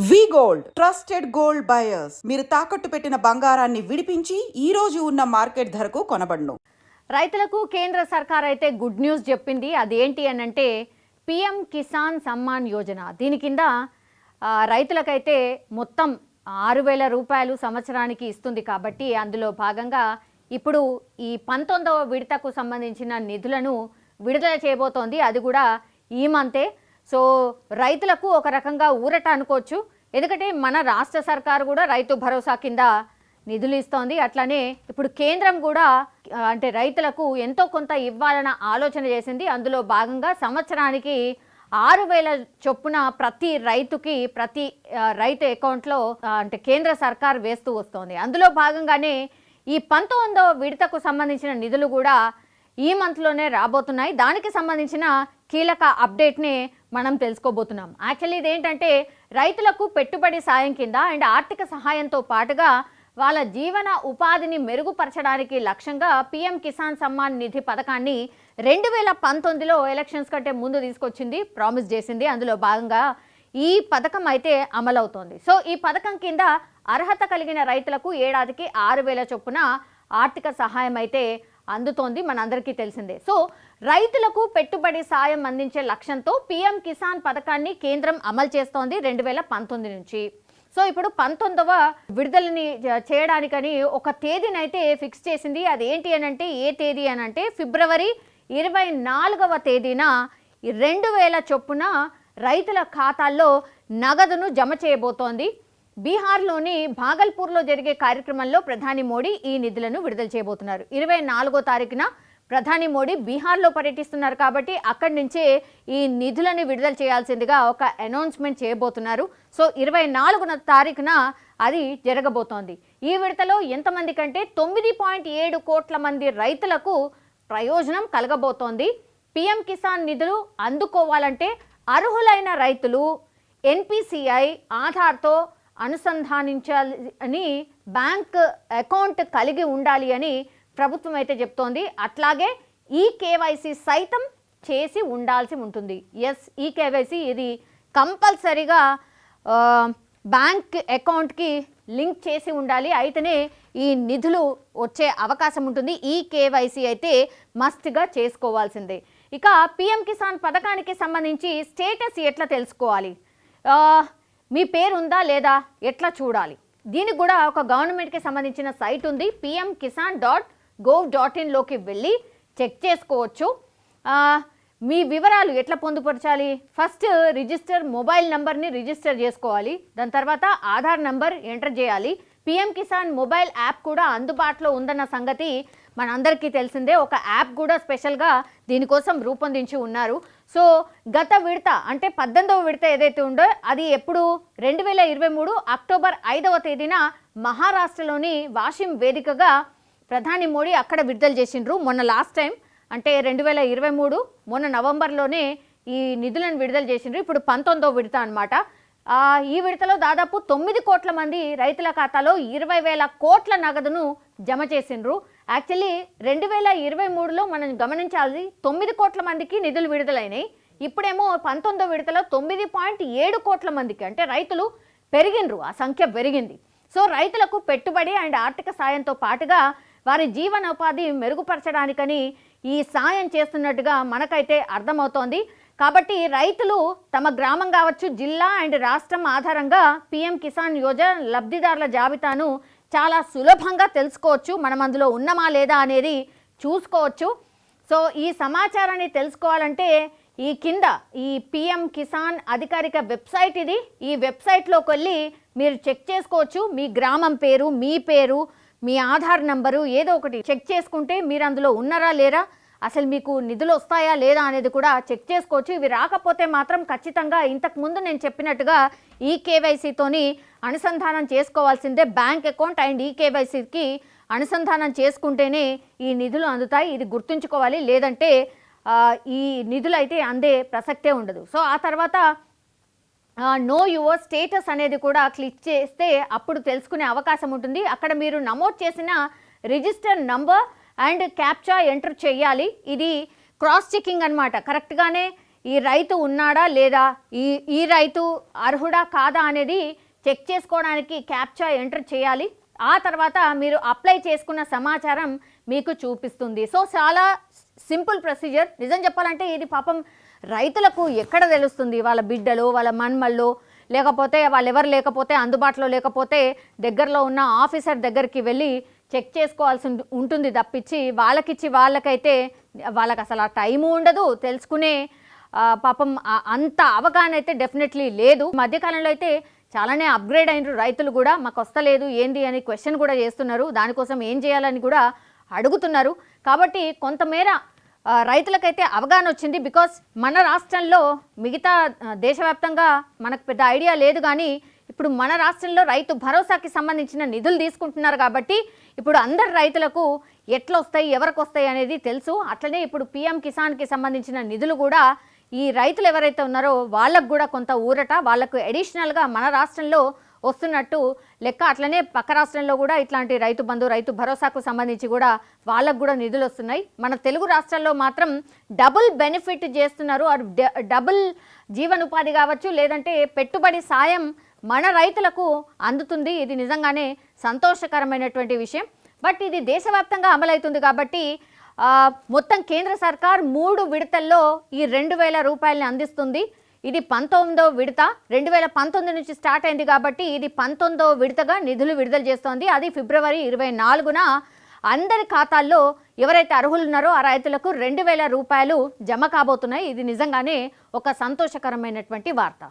వి gold trusted gold buyers మీరు తాకట్టు పెట్టిన బంగారాన్ని విడిపించి ఈ రోజు ఉన్న మార్కెట్ ధరకు కొనబడును. రైతులకు కేంద్ర సర్కార్ అయితే గుడ్ న్యూస్ చెప్పింది. అదేంటి అని అంటే పిఎం కిసాన్ సమ్మాన్ యోజన. దీని కింద రైతులకైతే మొత్తం 6,000 రూపాయలు సంవత్సరానికి ఇస్తుంది. కాబట్టి అందులో భాగంగా ఇప్పుడు ఈ 19వ విడతకు సంబంధించిన నిధులను విడుదల చేయబోతోంది. అది కూడా ఈ మంతే. సో రైతులకు ఒక రకంగా ఊరట అనుకోవచ్చు. ఎందుకంటే మన రాష్ట్ర సర్కారు కూడా రైతు భరోసా కింద నిధులు ఇస్తోంది. అట్లానే ఇప్పుడు కేంద్రం కూడా అంటే రైతులకు ఎంతో కొంత ఇవ్వాలన్న ఆలోచన చేసింది. అందులో భాగంగా సంవత్సరానికి 6,000 చొప్పున ప్రతి రైతుకి ప్రతి రైతు అకౌంట్లో అంటే కేంద్ర సర్కార్ వేస్తూ వస్తోంది. అందులో భాగంగానే ఈ 19వ విడతకు సంబంధించిన నిధులు కూడా ఈ మంత్లోనే రాబోతున్నాయి. దానికి సంబంధించిన కీలక అప్డేట్ని మనం తెలుసుకోబోతున్నాం. యాక్చువల్లీ ఇదేంటంటే రైతులకు పెట్టుబడి సాయం కింద అండ్ ఆర్థిక సహాయంతో పాటుగా వాళ్ళ జీవన ఉపాధిని మెరుగుపరచడానికి లక్ష్యంగా పిఎం కిసాన్ సమ్మాన్ నిధి పథకాన్ని 2019లో ఎలక్షన్స్ కంటే ముందు తీసుకొచ్చింది, ప్రామిస్ చేసింది. అందులో భాగంగా ఈ పథకం అయితే అమలవుతోంది. సో ఈ పథకం కింద అర్హత కలిగిన రైతులకు ఏడాదికి 6,000 చొప్పున ఆర్థిక సహాయం అయితే అందుతోంది, మనందరికీ తెలిసిందే. సో రైతులకు పెట్టుబడి సాయం అందించే లక్ష్యంతో పిఎం కిసాన్ పథకాన్ని కేంద్రం అమలు చేస్తోంది 2019 నుంచి. సో ఇప్పుడు 19వ విడుదలని చేయడానికని ఒక తేదీనైతే ఫిక్స్ చేసింది. అది ఏంటి అని అంటే ఏ తేదీ అని అంటే ఫిబ్రవరి 24వ తేదీన 2,000 చొప్పున రైతుల ఖాతాల్లో నగదును జమ చేయబోతోంది. బీహార్లోని భాగల్పూర్లో జరిగే కార్యక్రమంలో ప్రధాని మోడీ ఈ నిధులను విడుదల చేయబోతున్నారు. 24వ తారీఖున ప్రధాని మోడీ బీహార్లో పర్యటిస్తున్నారు. కాబట్టి అక్కడి నుంచే ఈ నిధులను విడుదల చేయాల్సిందిగా ఒక అనౌన్స్మెంట్ చేయబోతున్నారు. సో 24వ తారీఖున అది జరగబోతోంది. ఈ విడతలో ఎంతమంది కంటే 9.7 కోట్ల మంది రైతులకు ప్రయోజనం కలగబోతోంది. పిఎం కిసాన్ నిధులు అందుకోవాలంటే అర్హులైన రైతులు ఎన్పిసిఐ ఆధార్తో అనుసంధానించాలి అని బ్యాంక్ అకౌంట్ కలిగి ఉండాలి అని ప్రభుత్వం అయితే చెప్తోంది. అట్లాగే ఈ కేవైసీ సైతం చేసి ఉండాల్సి ఉంటుంది. ఎస్, ఈ కేవైసీ ఇది కంపల్సరీగా బ్యాంక్ అకౌంట్కి లింక్ చేసి ఉండాలి. అయితేనే ఈ నిధులు వచ్చే అవకాశం ఉంటుంది. ఈ కేవైసీ అయితే మస్ట్గా చేసుకోవాల్సిందే. ఇక పిఎం కిసాన్ పథకానికి సంబంధించి స్టేటస్ ఎట్లా తెలుసుకోవాలి, మీ పేరు ఉందా లేదా ఎట్లా చూడాలి, దీనికి కూడా ఒక గవర్నమెంట్కి సంబంధించిన సైట్ ఉంది. pmkisan.gov.in వెళ్ళి చెక్ చేసుకోవచ్చు. మీ వివరాలు ఎట్లా పొందుపరచాలి, ఫస్ట్ మొబైల్ నంబర్ని రిజిస్టర్ చేసుకోవాలి. దాని తర్వాత ఆధార్ నంబర్ ఎంటర్ చేయాలి. పిఎం కిసాన్ మొబైల్ యాప్ కూడా అందుబాటులో ఉందన్న సంగతి మనందరికీ తెలిసిందే. ఒక యాప్ కూడా స్పెషల్గా దీనికోసం రూపొందించి ఉన్నారు. సో గత విడత అంటే 18వ విడత ఏదైతే ఉందో అది ఎప్పుడు 2023 అక్టోబర్ 5వ తేదీన మహారాష్ట్రలోని వాషిం వేదికగా ప్రధాని మోడీ అక్కడ విడుదల చేసిండ్రు. మొన్న లాస్ట్ టైం అంటే 2023 మొన్న నవంబర్లోనే ఈ నిధులను విడుదల చేసిండ్రు. ఇప్పుడు 19వ విడత అనమాట. ఈ విడతలో దాదాపు 9 కోట్ల మంది రైతుల ఖాతాలో 20,000 కోట్ల నగదును జమ చేసిండ్రు. యాక్చువల్లీ 2023లో మనం గమనించాలి 9 కోట్ల మందికి నిధులు విడుదలైనాయి. ఇప్పుడేమో 19వ విడతలో 9.7 కోట్ల మందికి అంటే రైతులు పెరిగిండ్రు, ఆ సంఖ్య పెరిగింది. సో రైతులకు పెట్టుబడి అండ్ ఆర్థిక సాయంతో పాటుగా వారి జీవనోపాధి మెరుగుపరచడానికని ఈ సాయం చేస్తున్నట్టుగా మనకైతే అర్థమవుతోంది. కాబట్టి రైతులు తమ గ్రామం కావచ్చు, జిల్లా అండ్ రాష్ట్రం ఆధారంగా పిఎం కిసాన్ యోజన లబ్ధిదారుల జాబితాను చాలా సులభంగా తెలుసుకోవచ్చు. మనం అందులో ఉన్నామా లేదా అనేది చూసుకోవచ్చు. సో ఈ సమాచారాన్ని తెలుసుకోవాలంటే ఈ కింద ఈ పిఎం కిసాన్ అధికారిక వెబ్సైట్ ఇది. ఈ వెబ్సైట్లోకి వెళ్ళి మీరు చెక్ చేసుకోవచ్చు. మీ గ్రామం పేరు, మీ పేరు, మీ ఆధార్ నంబరు ఏదో ఒకటి చెక్ చేసుకుంటే మీరు అందులో ఉన్నారా లేరా, అసలు మీకు నిధులు వస్తాయా లేదా అనేది కూడా చెక్ చేసుకోవచ్చు. ఇవి రాకపోతే మాత్రం ఖచ్చితంగా ఇంతకుముందు నేను చెప్పినట్టుగా ఈ కేవైసీతోని అనుసంధానం చేసుకోవాల్సిందే. బ్యాంక్ అకౌంట్ అండ్ ఈ కేవైసీకి అనుసంధానం చేసుకుంటేనే ఈ నిధులు అందుతాయి. ఇది గుర్తుంచుకోవాలి. లేదంటే ఈ నిధులు అయితే అందే ప్రసక్తే ఉండదు. సో ఆ తర్వాత నో యువర్ స్టేటస్ అనేది కూడా క్లిక్ చేస్తే అప్పుడు తెలుసుకునే అవకాశం ఉంటుంది. అక్కడ మీరు నమోదు చేసిన register number and captcha enter చేయాలి. ఇది క్రాస్ చెకింగ్ అనమాట. కరెక్ట్గానే ఈ రైతు ఉన్నాడా లేదా, ఈ రైతు అర్హుడా కాదా అనేది చెక్ చేసుకోవడానికి క్యాప్చా ఎంటర్ చేయాలి. ఆ తర్వాత మీరు అప్లై చేసుకున్న సమాచారం మీకు చూపిస్తుంది. సో చాలా సింపుల్ ప్రొసీజర్. నిజం చెప్పాలంటే ఇది పాపం రైతులకు ఎక్కడ తెలుస్తుంది? వాళ్ళ బిడ్డలు, వాళ్ళ మన్మళ్ళు, లేకపోతే వాళ్ళు ఎవరు లేకపోతే, అందుబాటులో లేకపోతే దగ్గరలో ఉన్న ఆఫీసర్ దగ్గరికి వెళ్ళి చెక్ చేసుకోవాల్సి ఉంటుంది తప్పించి వాళ్ళకైతే వాళ్ళకి అసలు ఆ టైము ఉండదు, తెలుసుకునే పాపం అంత అవగాహన అయితే డెఫినెట్లీ లేదు. మధ్యకాలంలో అయితే చాలానే అప్గ్రేడ్ అయినారు రైతులు కూడా. మాకు వస్తలేదు ఏంది అని క్వశ్చన్ కూడా చేస్తున్నారు, దానికోసం ఏం చేయాలని కూడా అడుగుతున్నారు. కాబట్టి కొంతమేర రైతులకైతే అవగాహన వచ్చింది. బికాస్ మన రాష్ట్రంలో మిగతా దేశవ్యాప్తంగా మనకు పెద్ద ఐడియా లేదు, కానీ ఇప్పుడు మన రాష్ట్రంలో రైతు భరోసాకి సంబంధించిన నిధులు తీసుకుంటున్నారు. కాబట్టి ఇప్పుడు అందరు రైతులకు ఎట్లా వస్తాయి, ఎవరికి వస్తాయి అనేది తెలుసు. అట్లనే ఇప్పుడు పిఎం కిసాన్కి సంబంధించిన నిధులు కూడా ఈ రైతులు ఎవరైతే ఉన్నారో వాళ్ళకు కూడా కొంత ఊరట, వాళ్ళకు అడిషనల్గా మన రాష్ట్రంలో వస్తున్నట్టు లెక్క. అట్లనే పక్క రాష్ట్రంలో కూడా ఇట్లాంటి రైతు బంధు, రైతు భరోసాకు సంబంధించి కూడా వాళ్ళకు కూడా నిధులు వస్తున్నాయి. మన తెలుగు రాష్ట్రాల్లో మాత్రం డబుల్ బెనిఫిట్ చేస్తున్నారు. డబుల్ జీవనోపాధి కావచ్చు, లేదంటే పెట్టుబడి సాయం మన రైతులకు అందుతుంది. ఇది నిజంగానే సంతోషకరమైనటువంటి విషయం. బట్ ఇది దేశవ్యాప్తంగా అమలవుతుంది కాబట్టి మొత్తం కేంద్ర సర్కార్ 3 విడతల్లో ఈ 2000 రూపాయలని అందిస్తుంది. ఇది 19వ విడత. 2019 నుంచి స్టార్ట్ అయింది కాబట్టి ఇది 19వ విడతగా నిధులు విడుదల చేస్తోంది. అది ఫిబ్రవరి 24న అందరి ఖాతాల్లో ఎవరైతే అర్హులు ఉన్నారో ఆ రైతులకు 2000 రూపాయలు జమ కాబోతున్నాయి. ఇది నిజంగానే ఒక సంతోషకరమైనటువంటి వార్త.